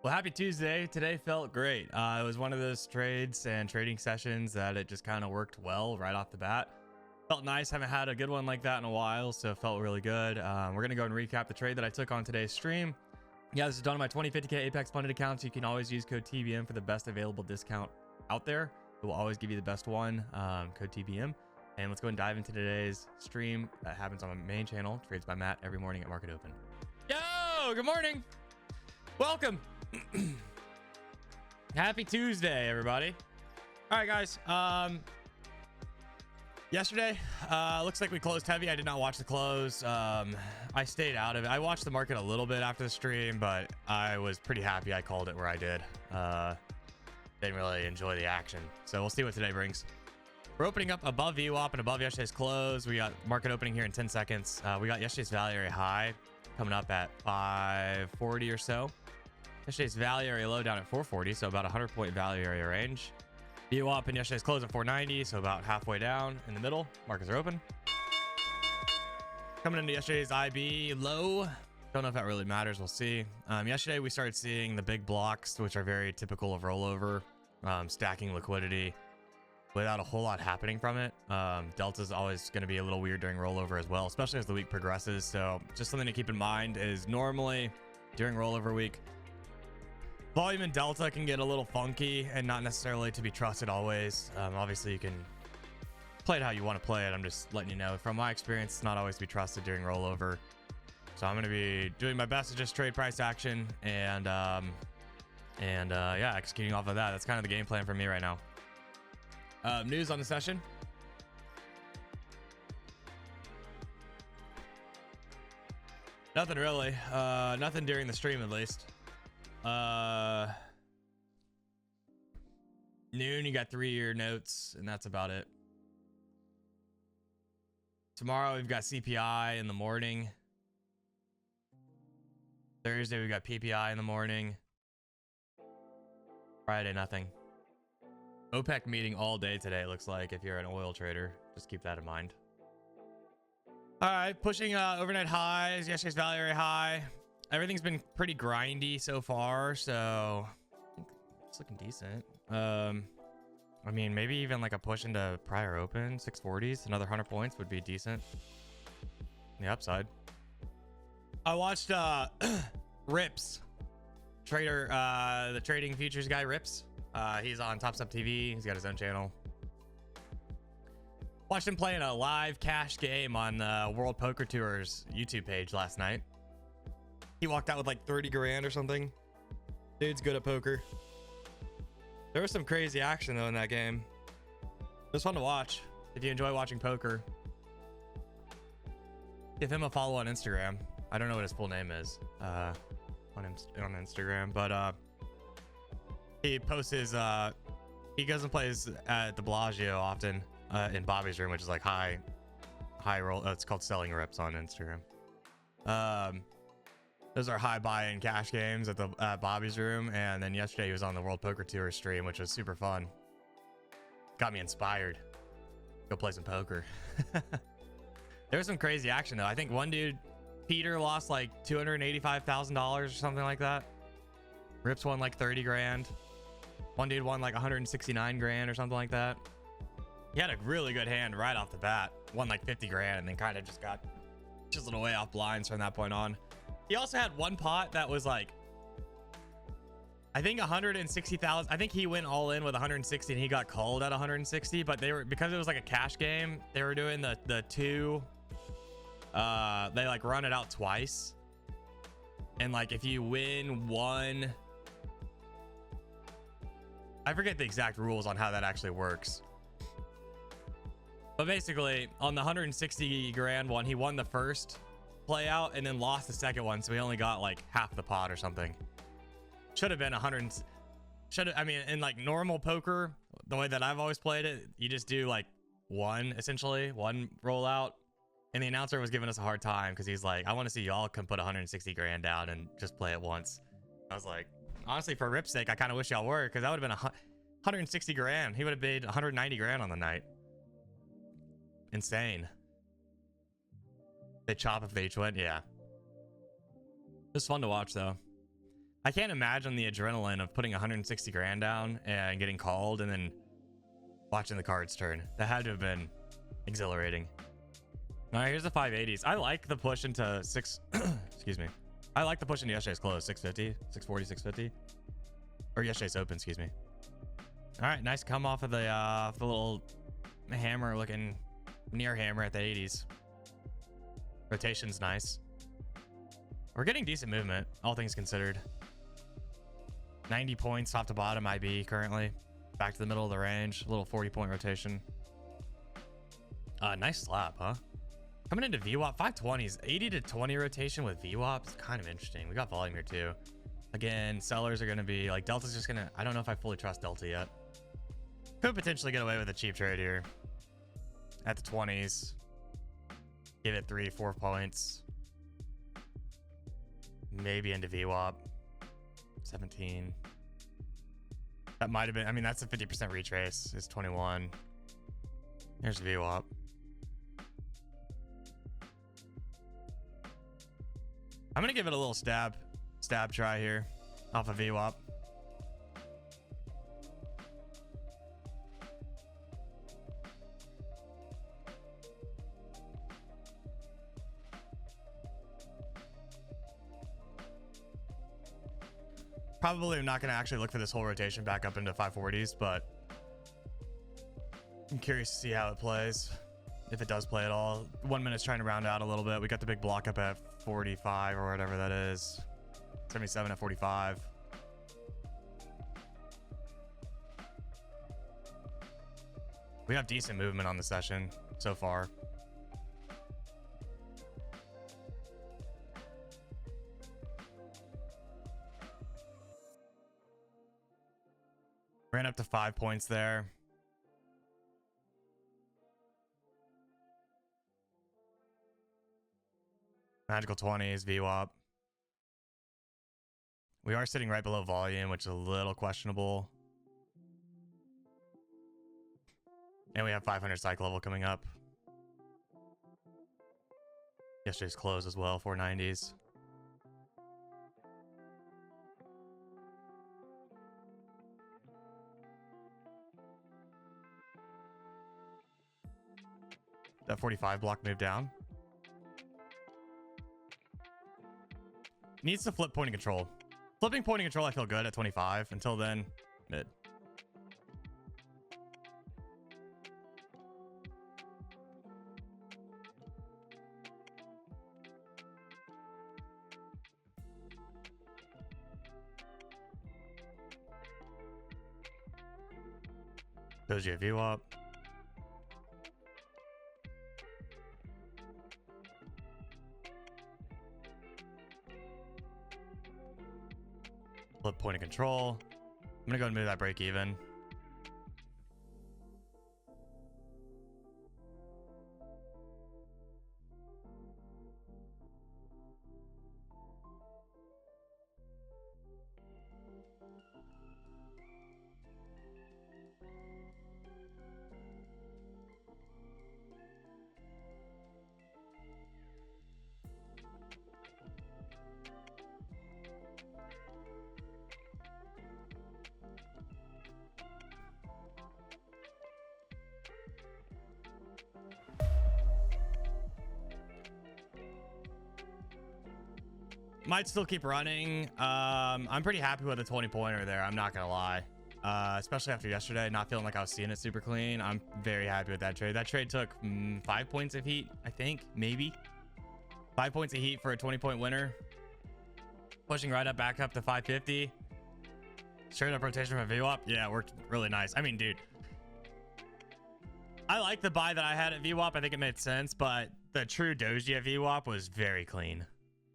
Well, happy Tuesday. Today felt great. It was one of those trades and trading sessions that it just kind of worked well right off the bat. Felt nice. Haven't had a good one like that in a while, so it felt really good. We're going to go and recap the trade that I took on today's stream. Yeah, this is done on my 2050K Apex funded account, so you can always use code TBM for the best available discount out there. It will always give you the best one, code TBM. And let's go and dive into today's stream that happens on my main channel, Trades by Matt, every morning at Market Open. Yo, good morning. Welcome. Happy Tuesday, everybody. All right, guys. Yesterday, looks like we closed heavy. I did not watch the close. I stayed out of it. I watched the market a little bit after the stream, but I was pretty happy I called it where I did. Didn't really enjoy the action. So we'll see what today brings. We're opening up above VWAP and above yesterday's close. We got market opening here in 10 seconds. We got yesterday's value area high coming up at 540 or so. Yesterday's value area low down at 440, so about 100-point value area range. VWAP and yesterday's close at 490, so about halfway down in the middle. Markets are open. Coming into yesterday's IB low. Don't know if that really matters. We'll see. Yesterday, we started seeing the big blocks, which are very typical of rollover, stacking liquidity without a whole lot happening from it. Delta is always going to be a little weird during rollover as well, especially as the week progresses. So just something to keep in mind is normally during rollover week, volume in Delta can get a little funky and not necessarily to be trusted always. Obviously, you can play it how you want to play it. I'm just letting you know from my experience, it's not always to be trusted during rollover. So I'm going to be doing my best to just trade price action and yeah, executing off of that. That's kind of the game plan for me right now. News on the session. Nothing really. Nothing during the stream at least. Noon, you got 3-year notes, and that's about it. Tomorrow, we've got CPI in the morning. Thursday, we've got PPI in the morning. Friday, nothing. OPEC meeting all day today, it looks like, if you're an oil trader. Just keep that in mind. All right, pushing overnight highs. Yesterday's value area high. Everything's been pretty grindy so far, so I think it's looking decent. I mean, maybe even like a push into prior open 640s, another 100 points would be decent on the upside. I watched Rips trader, the trading futures guy Rips. He's on Top Step TV. He's got his own channel. Watched him playing a live cash game on World Poker Tour's YouTube page last night. He walked out with like 30 grand or something. Dude's good at poker. There was some crazy action though in that game. It was fun to watch. If you enjoy watching poker, give him a follow on Instagram. I don't know what his full name is on Instagram, but he posts his he goes and plays at the Bellagio often in Bobby's room, which is like high roll. It's called Selling Rips on Instagram. Those are high buy-in cash games at the Bobby's room. And then yesterday he was on the World Poker Tour stream, which was super fun. Got me inspired. Go play some poker. There was some crazy action though. I think one dude, Peter, lost like $285,000 or something like that. Rips won like 30 grand. One dude won like 169 grand or something like that. He had a really good hand right off the bat. Won like 50 grand and then kind of just got chiseled away off blinds from that point on. He also had one pot that was like, I think 160,000. I think he went all in with 160 and he got called at 160, but they were, because it was like a cash game, they were doing the two, they like run it out twice. And like, if you win one, I forget the exact rules on how that actually works. But basically on the 160 grand one, he won the first play out and then lost the second one, so he only got like half the pot or something. Should have been 100. I mean, in like normal poker, the way that I've always played it, you just do like one rollout. And the announcer was giving us a hard time because he's like, I want to see y'all come put 160 grand down and just play it once. I was like, honestly, for Rip's sake, I kind of wish y'all were, because that would have been 160 grand. He would have made 190 grand on the night. Insane. They chop if they each went. Yeah. It was fun to watch though. I can't imagine the adrenaline of putting 160 grand down and getting called and then watching the cards turn. That had to have been exhilarating. All right, here's the 580s. I like the push into excuse me. I like the push into yesterday's close, 650, 640, 650. Or yesterday's open, excuse me. All right, nice come off of the little hammer looking near hammer at the 80s. Rotation's nice. We're getting decent movement, all things considered. 90 points top to bottom IB currently. Back to the middle of the range. A little 40-point rotation. Nice slap, huh? Coming into VWAP, 520s. 80 to 20 rotation with VWAP is kind of interesting. We got volume here too. Again, sellers are going to be like, Delta's just going to, I don't know if I fully trust Delta yet. Could potentially get away with a cheap trade here. At the 20s. Give it 3-4 points. Maybe into VWAP. 17. That might have been, I mean, that's a 50% retrace. It's 21. Here's VWAP. I'm gonna give it a little stab try here off of VWAP. Probably I'm not going to actually look for this whole rotation back up into 540s, but I'm curious to see how it plays. If it does play at all. 1 minute's trying to round out a little bit. We got the big block up at 45 or whatever that is. 77 at 45. We have decent movement on the session so far. Ran up to 5 points there. Magical 20s, VWAP. We are sitting right below volume, which is a little questionable. And we have 500 cycle level coming up. Yesterday's close as well, 490s. That 45 block moved down. Needs to flip point and control. Flipping point and control, I feel good at 25. Until then, mid. Doji VWAP. Flip point of control. I'm gonna go and move that break even. Might still keep running. I'm pretty happy with the 20-pointer there. I'm not gonna lie. Especially after yesterday, not feeling like I was seeing it super clean. I'm very happy with that trade. That trade took 5 points of heat, I think, maybe 5 points of heat for a 20-point winner. Pushing right up back up to 550. Straight up rotation from VWAP. Yeah, it worked really nice. I mean, dude, I like the buy that I had at VWAP. I think it made sense, but the true doji at VWAP was very clean.